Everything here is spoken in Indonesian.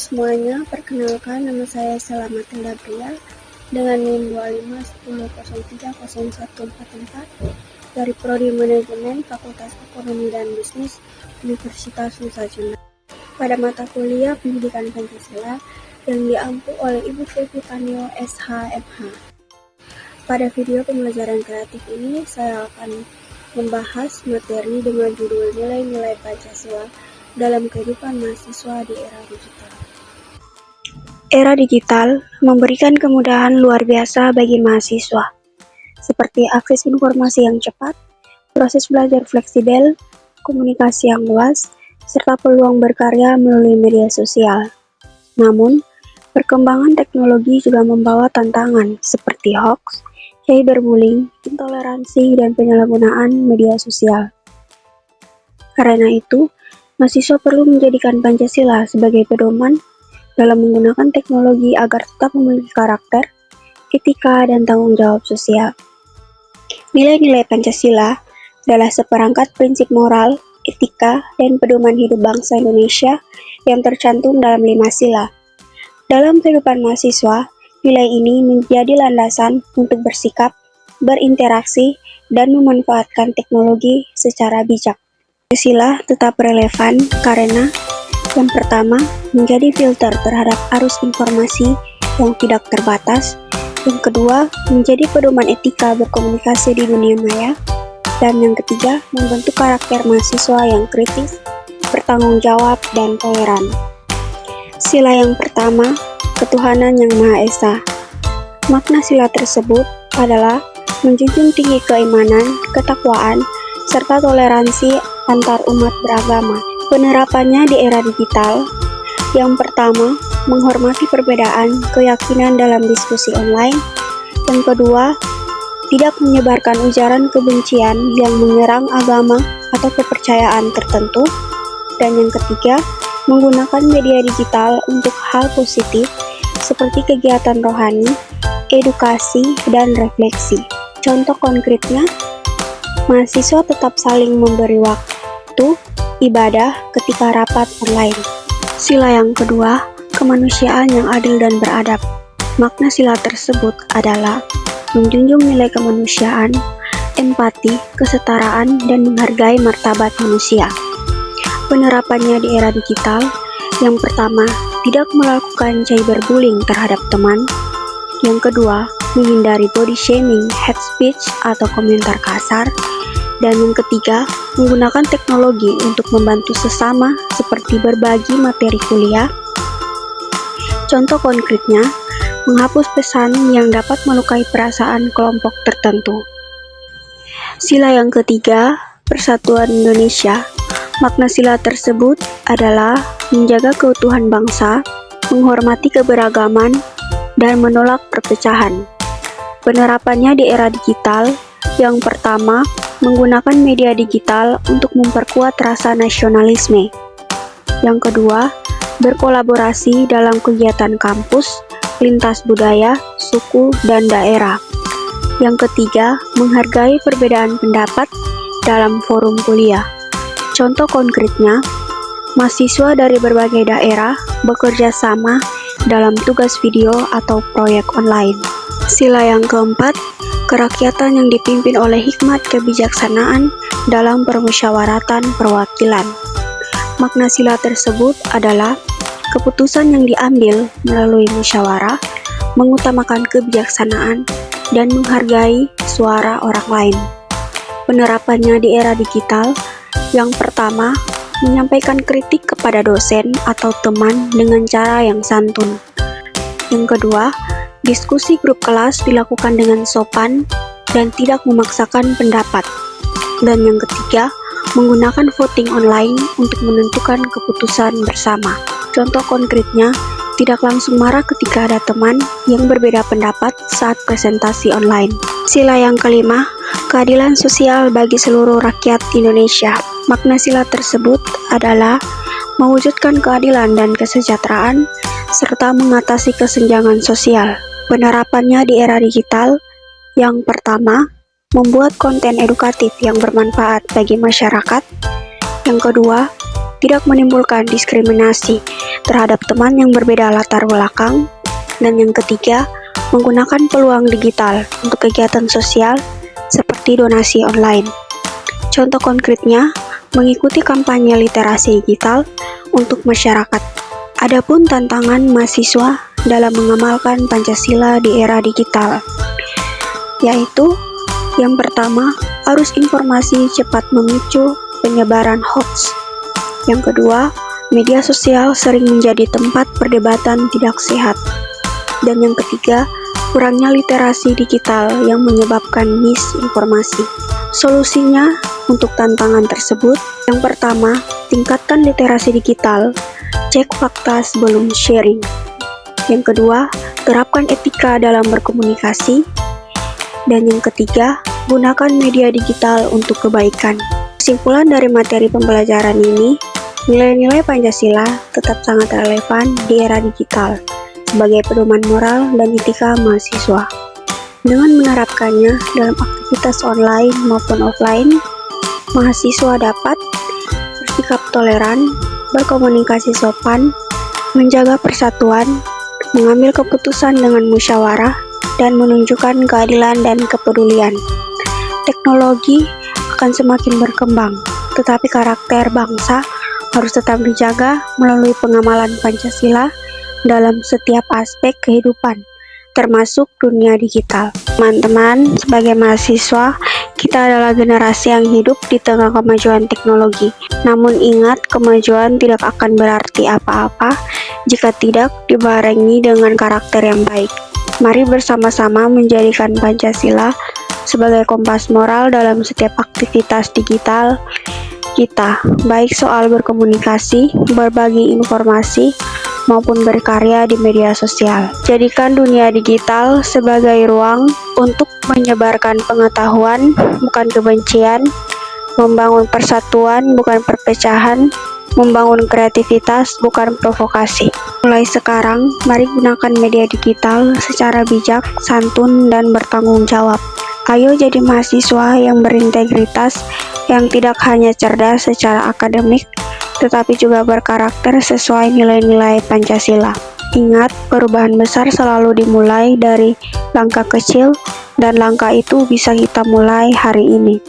semuanya, perkenalkan nama saya Selamat Hilda Pria dengan NIM 2510030144 dari Prodi Manajemen Fakultas Ekonomi dan Bisnis Universitas Nusa Cendana. Pada mata kuliah Pendidikan Pancasila yang diampu oleh Ibu Devi Panio SH.MH. Pada video pembelajaran kreatif ini, saya akan membahas materi dengan judul Nilai-nilai Pancasila dalam kehidupan mahasiswa di era digital. Era digital memberikan kemudahan luar biasa bagi mahasiswa, seperti akses informasi yang cepat, proses belajar fleksibel, komunikasi yang luas, serta peluang berkarya melalui media sosial. Namun, perkembangan teknologi juga membawa tantangan seperti hoax, cyberbullying, intoleransi, dan penyalahgunaan media sosial. Karena itu, mahasiswa perlu menjadikan Pancasila sebagai pedoman dalam menggunakan teknologi agar tetap memiliki karakter, etika, dan tanggung jawab sosial. Nilai-nilai Pancasila adalah seperangkat prinsip moral, etika, dan pedoman hidup bangsa Indonesia yang tercantum dalam 5 sila. Dalam kehidupan mahasiswa, nilai ini menjadi landasan untuk bersikap, berinteraksi, dan memanfaatkan teknologi secara bijak. Pancasila tetap relevan karena yang pertama, menjadi filter terhadap arus informasi yang tidak terbatas. Yang kedua, menjadi pedoman etika berkomunikasi di dunia maya. Dan yang ketiga, membentuk karakter mahasiswa yang kritis, bertanggung jawab, dan toleran. Sila yang pertama, ketuhanan yang Maha Esa. Makna sila tersebut adalah menjunjung tinggi keimanan, ketakwaan, serta toleransi antar umat beragama. Penerapannya di era digital, yang pertama, menghormati perbedaan keyakinan dalam diskusi online. Yang kedua, tidak menyebarkan ujaran kebencian yang menyerang agama atau kepercayaan tertentu. Dan yang ketiga, menggunakan media digital untuk hal positif seperti kegiatan rohani, edukasi, dan refleksi. Contoh konkretnya, mahasiswa tetap saling memberi waktu ibadah ketika rapat online. Sila yang kedua, kemanusiaan yang adil dan beradab. Makna sila tersebut adalah menjunjung nilai kemanusiaan, empati, kesetaraan, dan menghargai martabat manusia. Penerapannya di era digital, yang pertama, tidak melakukan cyberbullying terhadap teman. Yang kedua, menghindari body shaming, hate speech, atau komentar kasar. Dan yang ketiga, menggunakan teknologi untuk membantu sesama seperti berbagi materi kuliah. Contoh konkretnya, menghapus pesan yang dapat melukai perasaan kelompok tertentu. Sila yang ketiga, Persatuan Indonesia. Makna sila tersebut adalah menjaga keutuhan bangsa, menghormati keberagaman, dan menolak perpecahan. Penerapannya di era digital, yang pertama, menggunakan media digital untuk memperkuat rasa nasionalisme. Yang kedua, berkolaborasi dalam kegiatan kampus, lintas budaya, suku, dan daerah. Yang ketiga, menghargai perbedaan pendapat dalam forum kuliah. Contoh konkretnya, mahasiswa dari berbagai daerah bekerja sama dalam tugas video atau proyek online. Sila yang keempat, kerakyatan yang dipimpin oleh hikmat kebijaksanaan dalam permusyawaratan perwakilan. Makna sila tersebut adalah keputusan yang diambil melalui musyawarah, mengutamakan kebijaksanaan, dan menghargai suara orang lain. Penerapannya di era digital, yang pertama, menyampaikan kritik kepada dosen atau teman dengan cara yang santun. Yang kedua, diskusi grup kelas dilakukan dengan sopan dan tidak memaksakan pendapat. Dan yang ketiga, menggunakan voting online untuk menentukan keputusan bersama. Contoh konkretnya, tidak langsung marah ketika ada teman yang berbeda pendapat saat presentasi online. Sila yang kelima, keadilan sosial bagi seluruh rakyat Indonesia. Makna sila tersebut adalah mewujudkan keadilan dan kesejahteraan serta mengatasi kesenjangan sosial. Penerapannya di era digital, yang pertama, membuat konten edukatif yang bermanfaat bagi masyarakat. Yang kedua, tidak menimbulkan diskriminasi terhadap teman yang berbeda latar belakang. Dan yang ketiga, menggunakan peluang digital untuk kegiatan sosial seperti donasi online. Contoh konkretnya, mengikuti kampanye literasi digital untuk masyarakat. Adapun tantangan mahasiswa dalam mengamalkan Pancasila di era digital, yaitu yang pertama, arus informasi cepat memicu penyebaran hoax. Yang kedua, media sosial sering menjadi tempat perdebatan tidak sehat. Dan yang ketiga, kurangnya literasi digital yang menyebabkan misinformasi. Solusinya untuk tantangan tersebut, yang pertama, tingkatkan literasi digital, cek fakta sebelum sharing. Yang kedua, terapkan etika dalam berkomunikasi. Dan yang ketiga, gunakan media digital untuk kebaikan. Kesimpulan dari materi pembelajaran ini, nilai-nilai Pancasila tetap sangat relevan di era digital sebagai pedoman moral dan etika mahasiswa. Dengan menerapkannya dalam aktivitas online maupun offline, mahasiswa dapat bersikap toleran, berkomunikasi sopan, menjaga persatuan, mengambil keputusan dengan musyawarah, dan menunjukkan keadilan dan kepedulian. Teknologi akan semakin berkembang, tetapi karakter bangsa harus tetap dijaga melalui pengamalan Pancasila dalam setiap aspek kehidupan, termasuk dunia digital. Teman-teman, sebagai mahasiswa, kita adalah generasi yang hidup di tengah kemajuan teknologi. Namun ingat, kemajuan tidak akan berarti apa-apa jika tidak dibarengi dengan karakter yang baik. Mari bersama-sama menjadikan Pancasila sebagai kompas moral dalam setiap aktivitas digital kita, baik soal berkomunikasi, berbagi informasi, maupun berkarya di media sosial. Jadikan dunia digital sebagai ruang untuk menyebarkan pengetahuan, bukan kebencian, membangun persatuan, bukan perpecahan, membangun kreativitas, bukan provokasi. Mulai sekarang, mari gunakan media digital secara bijak, santun, dan bertanggung jawab. Ayo jadi mahasiswa yang berintegritas, yang tidak hanya cerdas secara akademik, tetapi juga berkarakter sesuai nilai-nilai Pancasila. Ingat, perubahan besar selalu dimulai dari langkah kecil, dan langkah itu bisa kita mulai hari ini.